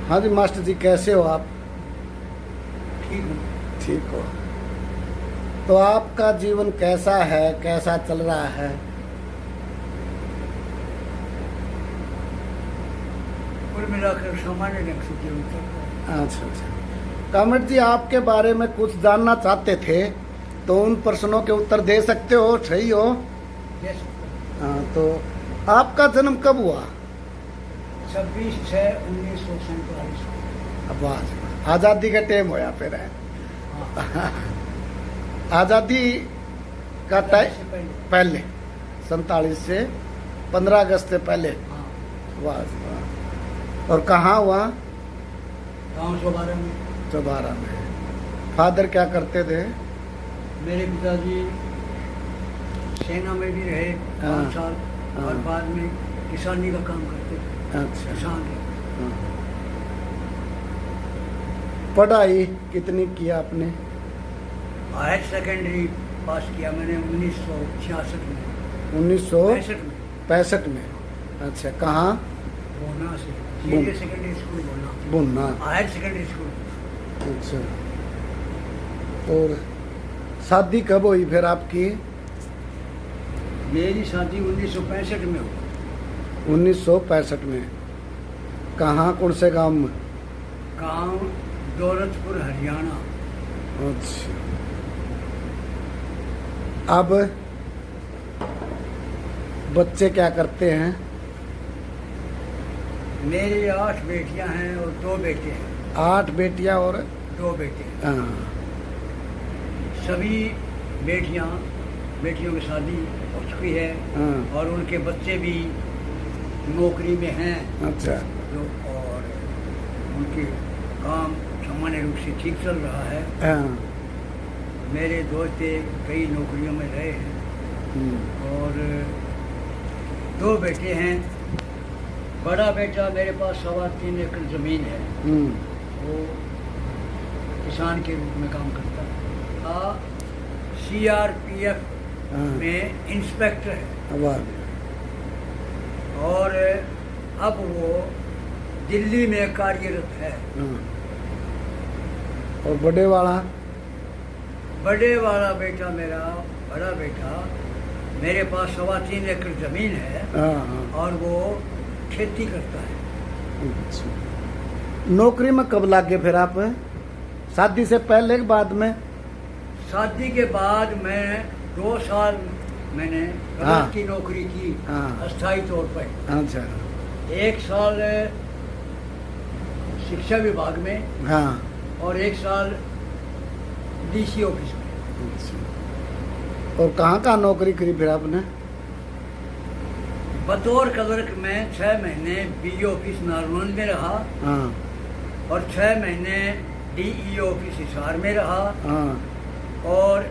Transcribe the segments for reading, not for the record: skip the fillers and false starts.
हाँ जी मास्टर जी, कैसे हो आप? ठीक हूँ। ठीक हो। तो आपका जीवन कैसा है, कैसा चल रहा है? कुल मिलाकर सामान्य ढंग से जीवन चल रहा है। अच्छा अच्छा। कामत जी, आपके बारे में कुछ जानना चाहते थे, तो उन प्रश्नों के उत्तर दे सकते हो, सही हो? जैसे हाँ, तो आपका जन्म कब हुआ? 26/6/1947। अब आज़ादी का टाइम होया फिर है। हाँ, आज़ादी का आज़ादी टाइम से पहले। पहले 47 से 15 अगस्त से पहले। हाँ, वाह जी वाह। और कहाँ हुआ? गाँव 112 में। चौबारा में। फादर क्या करते थे? मेरे पिताजी सेना में भी रहे हाँ, 5 साल और हाँ। बाद में किसानी का काम करते थे। अच्छा। किसान थे। हाँ। पढ़ाई कितनी किया आपने? हायर सेकेंडरी पास किया मैंने 1966 में। 1965 में। अच्छा, कहाँ? बोना से बोन- सीनियर सेकेंडरी स्कूल बोना। बुन्ना। Higher secondary school. अच्छा। और शादी कब हुई फिर आपकी? मेरी शादी 1965 में हुई। 1965 में। कहाँ, कौन से गांव में? गांव दौलतपुर, हरियाणा। अच्छा। अब बच्चे क्या करते हैं? मेरी 8 बेटियां हैं और 2 बेटे हैं। 8 बेटियां और 2 बेटे हैं। हाँ, सभी बेटियों की शादी हो चुकी है हाँ। और उनके बच्चे भी नौकरी में हैं अच्छा। जो, और उनके काम सामान्य रूप से ठीक चल रहा है। हाँ। मेरे दोस्त कई नौकरियों में रहे हैं हम्म, और 2 बेटे हैं। बड़ा बेटा मेरे पास 3.25 एकड़ ज़मीन है। हम्म, वो किसान के रूप में काम करता था। CRPF हाँ। में इंस्पेक्टर है वाह। और अब वो दिल्ली में कार्यरत है। हाँ। और बड़े वाला? बड़े वाला बेटा मेरा बड़ा बेटा मेरे पास 3.25 एकड़ ज़मीन है हाँ हाँ। और वो खेती करता है। अच्छा। नौकरी में कब लागे फिर आप? शादी से पहले के बाद में? शादी के बाद मैं 2 साल मैंने हाँ। कलर की नौकरी की हाँ। अस्थायी तौर पर। अच्छा। 1 साल शिक्षा विभाग में हाँ। और 1 साल DC ऑफिस में। अच्छा। और कहाँ कहाँ नौकरी करी फिर आपने? बतौर क्लर्क में 6 महीने BE ऑफिस नारनौंद में रहा हाँ और 6 महीने DE ऑफिस हिसार में रहा हाँ। और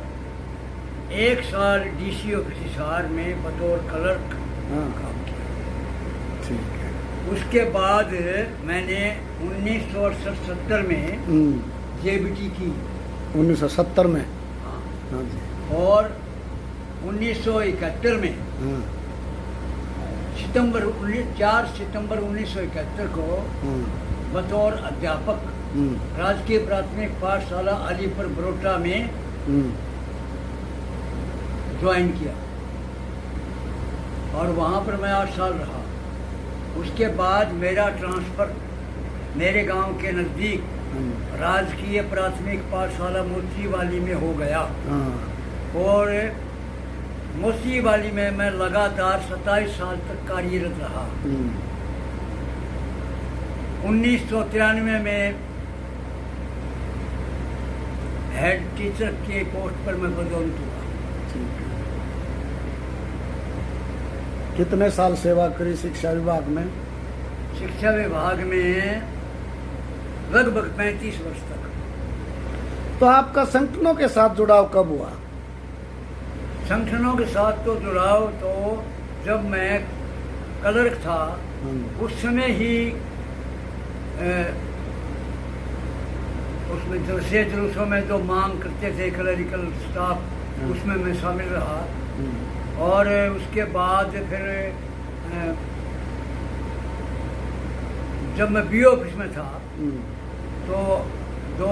1 साल DC ऑफिस हिसार में बतौर क्लर्क हाँ। काम किया। ठीक है। उसके बाद मैंने 1970 में JBT की। 1970 में। हाँ। हाँ जी। और 1971 में हाँ 4 सितंबर 1971 को हाँ। बतौर अध्यापक हम्म, राजकीय प्राथमिक पाठशाला अलीपुर बरोटा में हम्म, ज्वाइन किया और वहाँ पर मैं 8 साल रहा। उसके बाद मेरा ट्रांसफ़र मेरे गांव के नज़दीक हम्म, राजकीय प्राथमिक पाठशाला मोतीवाली में हो गया हाँ। और मोतीवाली में मैं लगातार 27 साल तक कार्यरत रहा। 1993 में हेड टीचर के पोस्ट पर मैं पदोन्नत हुआ। ठीक है। कितने साल सेवा करी शिक्षा विभाग में? शिक्षा विभाग में लगभग 35 वर्ष तक। तो आपका संगठनों के साथ जुड़ाव कब हुआ? संगठनों के साथ तो जुड़ाव तो जब मैं क्लर्क था उस समय ही उसमें जलसे जुलूसों में जो मांग करते थे क्लरिकल स्टाफ, उसमें मैं शामिल रहा और उसके बाद फिर जब मैं बीओ ऑफिस में था हम्म, तो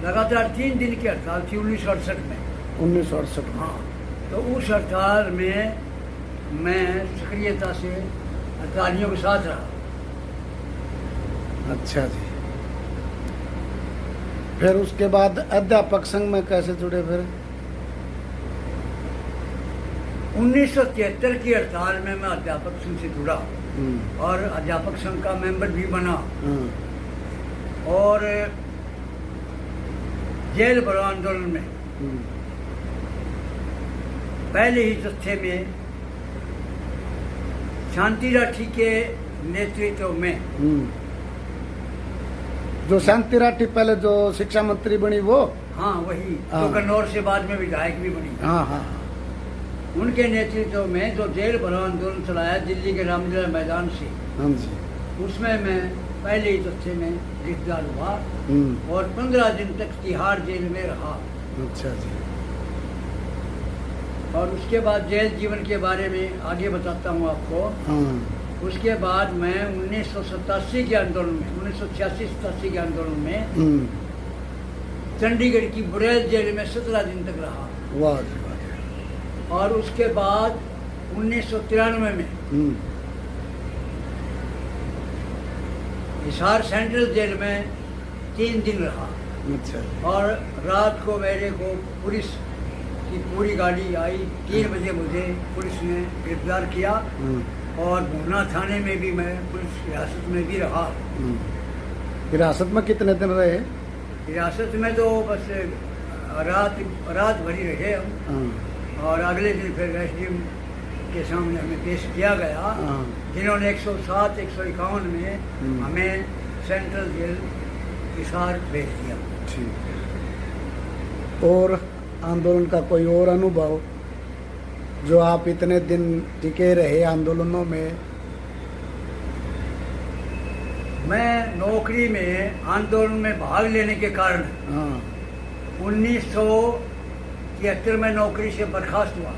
लगातार 3 दिन की हड़ताल थी 1968 में। 1968 में। हाँ, तो उस हड़ताल में मैं सक्रियता से हड़तालियों के साथ रहा। अच्छा जी। फिर उसके बाद अध्यापक संघ में कैसे जुड़े फिर? 1973 की हड़ताल में मैं अध्यापक संघ से जुड़ा हम्म, और अध्यापक संघ का मेंबर भी बना हाँ, और जेल भरो आंदोलन में हम्म, पहले ही जत्थे में शांति राठी के नेतृत्व में, हम्म। जो शांति राठी पहले जो शिक्षा मंत्री बनी वो? हाँ वही, हाँ। जो कन्नौर से बाद में विधायक भी बनी, हाँ हाँ उनके नेतृत्व में जो जेल भरो आंदोलन चलाया दिल्ली के रामलीला मैदान से, हाँ जी। उसमें मैं पहले ही जत्थे में गिरफ्तार हुआ हम्म, और 15 दिन तक तिहाड़ जेल में रहा। अच्छा जी। और उसके बाद जेल जीवन के बारे में आगे बताता हूँ आपको। हाँ, उसके बाद मैं 1987 के आंदोलन में, 1986-87 के आंदोलन में हम्म, चंडीगढ़ की बुरेल जेल में 17 दिन तक रहा। वाह जी वाह जी। और उसके बाद 1993 में हम्म, हिसार सेंट्रल जेल में 3 दिन रहा। अच्छा जी। और रात को मेरे को पुलिस की पूरी गाड़ी आई, 3 बजे मुझे पुलिस ने गिरफ्तार किया हम्म, और भूना थाने में भी मैं पुलिस हिरासत में भी रहा। हम्म। हिरासत में कितने दिन रहे? हिरासत में तो बस रात भरी रहे हम, हाँ, और अगले दिन फिर एसडीएम के सामने हमें पेश किया गया, हाँ, जिन्होंने 107-151 में हमें सेंट्रल जेल हिसार भेज दिया। ठीक है। और आंदोलन का कोई और अनुभव जो आप इतने दिन टिके रहे आंदोलनों में? मैं नौकरी में आंदोलन में भाग लेने के कारण हाँ, 1973 में नौकरी से बर्खास्त हुआ।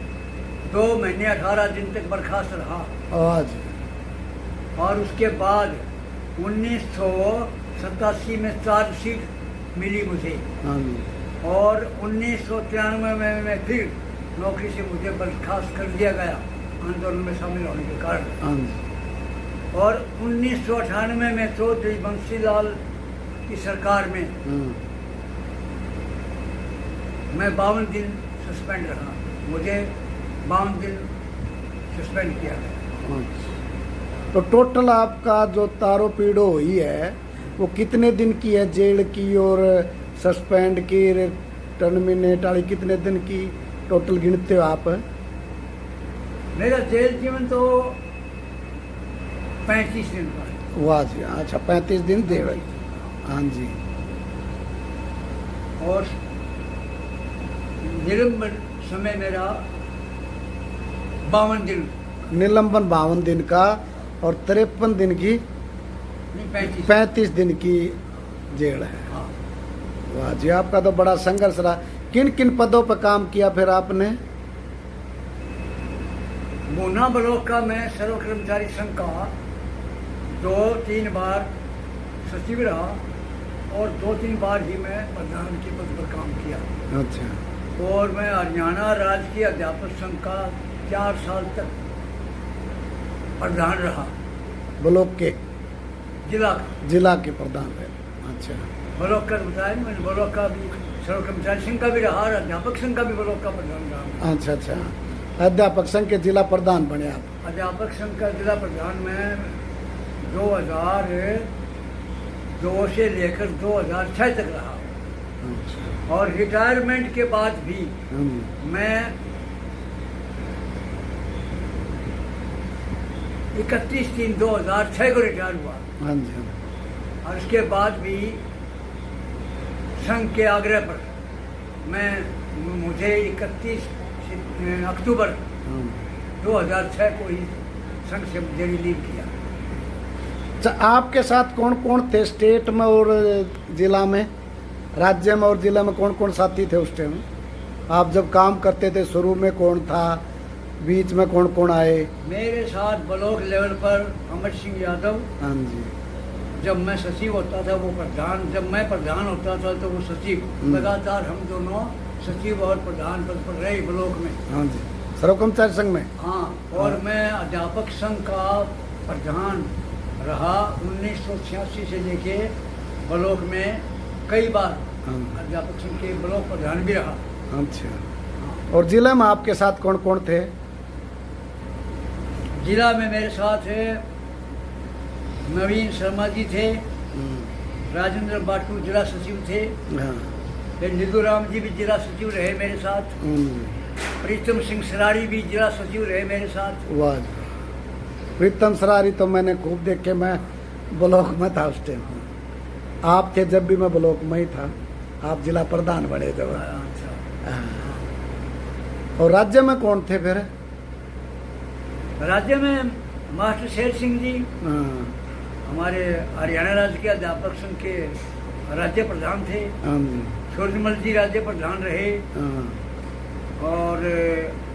2 महीने 18 दिन तक बर्खास्त रहा। आज और उसके बाद 1987 में चार्जशीट मिली मुझे, हाँ जी। और 1993 में मैं फिर नौकरी से मुझे बर्खास्त कर दिया गया आंदोलन में शामिल होने के कारण। हाँ जी। और 1998 में चौधरी बंसीलाल की सरकार में हाँ, मैं 52 दिन सस्पेंड रहा। मुझे 52 दिन सस्पेंड किया गया। अच्छा। तो टोटल आपका जो तारो पीड़ो हुई है वो कितने दिन की है जेल की और सस्पेंड की टर्मिनेट वाली कितने दिन की टोटल गिनते हो आप? मेरा जेल जीवन तो 35 दिन का है। वाह जी। अच्छा, 35 दिन जेल। हाँ जी। और निलंबन समय मेरा 52 दिन, निलंबन 52 दिन का और 53 दिन की नहीं 35। 35 दिन की जेल है। हाँ, वाह जी, आपका तो बड़ा संघर्ष रहा। किन किन पदों पर काम किया फिर आपने? मूना ब्लॉक का मैं सर्व कर्मचारी संघ का 2-3 बार सचिव रहा और 2-3 बार ही मैं प्रधान के पद पर काम किया। अच्छा। और मैं हरियाणा राज्य के अध्यापक संघ का 4 साल तक प्रधान रहा, ब्लॉक के जिला का। जिला के प्रधान है। अच्छा। ब्लॉक का बताया मैंने, ब्लॉक का भी सर्व कर्मचारी संघ का भी रहा और अध्यापक संघ का भी ब्लॉक का प्रधान रहा। अच्छा अच्छा। अध्यापक संघ के जिला प्रधान बने आप? अध्यापक संघ का जिला प्रधान में 2002 से लेकर 2006 तक रहा। अच्छा। और रिटायरमेंट के बाद भी हाँ जी। मैं 31/3/2006 को रिटायर हुआ। हाँ जी। हाँ जी। और उसके बाद भी संघ के आग्रह पर मुझे 31 अक्टूबर हाँ। 2006 को ही संघ से मुझे रिलीव किया। अच्छा, आपके साथ कौन कौन थे स्टेट में और जिला में? राज्य में और जिला में कौन कौन साथी थे उस टाइम आप जब काम करते थे? शुरू में कौन था बीच में कौन कौन आए? मेरे साथ ब्लॉक लेवल पर अमर सिंह यादव, हाँ जी। जब मैं सचिव होता था वो प्रधान, जब मैं प्रधान होता था तो वो सचिव, लगातार हम दोनों सचिव और प्रधान पद पर रहे ब्लॉक में। हाँ जी, सर्व कर्मचारी संघ में। हाँ, और मैं अध्यापक संघ का प्रधान रहा 1986 से लेके ब्लॉक में कई बार। हाँ। अध्यापक संघ के ब्लॉक प्रधान भी रहा। अच्छा, और जिला में आपके साथ कौन कौन थे? जिला में मेरे साथ नवीन शर्मा जी थे, राजेंद्र बाटू जिला सचिव थे, हाँ। फिर निधुराम जी भी जिला सचिव रहे मेरे साथ, प्रीतम सिंह सरारी भी जिला सचिव रहे मेरे साथ। वाह, प्रीतम सरारी तो मैंने खूब देखे, मैं ब्लॉक में था उस टाइम। आप थे जब भी मैं ब्लॉक में ही था, आप जिला प्रधान बने जब। अच्छा। हाँ। और राज्य में कौन थे फिर? राज्य में मास्टर शेर सिंह जी हाँ। हमारे हरियाणा राज्य के अध्यापक संघ के राज्य प्रधान थे। हाँ जी। सूर्यमल जी राज्य प्रधान रहे। हाँ। और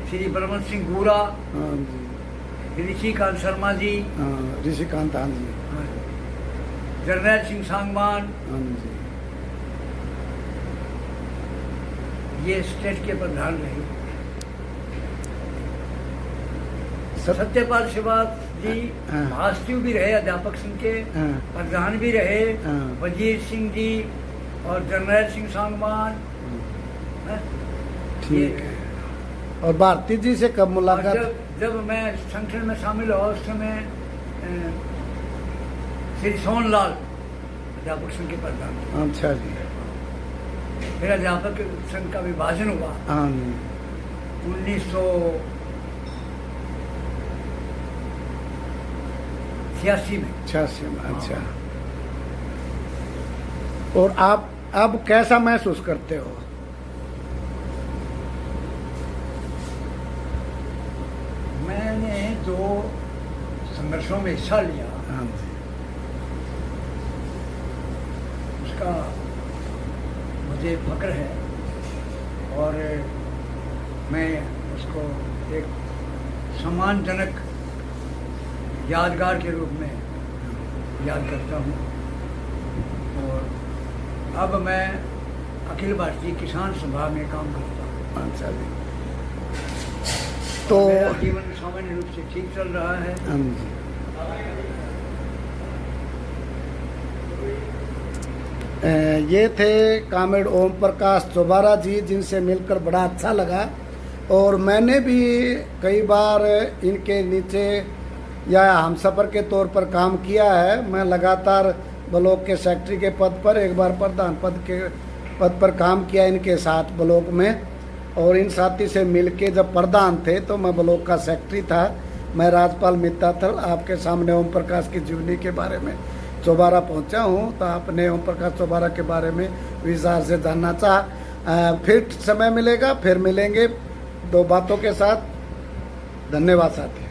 श्री बलवंत सिंह गूरा, हाँ जी। ऋषिकांत शर्मा जी, हाँ, ऋषिकांत। हाँ जी। जरनैल सिंह सांगवान, हाँ जी। ये स्टेट के प्रधान रहे। सब। सत्यपाल श्रीवास जी हाँ। महासचिव भी रहे अध्यापक संघ के, हाँ। प्रधान भी रहे। हाँ। वजीर सिंह जी और जरनैल सिंह सांगवान। हाँ। ठीक है। और भारती जी से कब और मुलाकात? जब मैं संगठन में शामिल हुआ उस समय श्री सोनलाल अध्यापक संघ के प्रधान थे। अच्छा जी। फिर अध्यापक संघ का विभाजन हुआ हाँ जी। 1986 में। 86 में। अच्छा। और आप अब कैसा महसूस करते हो? मैंने जो संघर्षों में हिस्सा लिया हाँ जी। उसका मुझे फक्र है और मैं उसको एक सम्मानजनक यादगार के रूप में याद करता हूँ। और अब मैं अखिल भारतीय किसान सभा में काम करता हूँ। अच्छा जी। तो मेरा जीवन सामान्य रूप से ठीक चल रहा है। हाँ जी। ये थे कामेड ओम प्रकाश चौबारा जी, जिनसे मिलकर बड़ा अच्छा लगा। और मैंने भी कई बार इनके नीचे या हमसफर के तौर पर काम किया है। मैं लगातार ब्लॉक के सेक्रेटरी के पद पर, एक बार प्रधान पद पर काम किया इनके साथ ब्लॉक में। और इन साथी से मिलके जब प्रधान थे तो मैं ब्लॉक का सेक्रेटरी था। मैं राजपाल मित्ताथल आपके सामने ओम प्रकाश की जीवनी के बारे में चौबारा पहुंचा हूं। तो आपने ओम प्रकाश चौबारा के बारे में विस्तार से जानना चाहा। फिर समय मिलेगा, फिर मिलेंगे दो बातों के साथ। धन्यवाद साथी।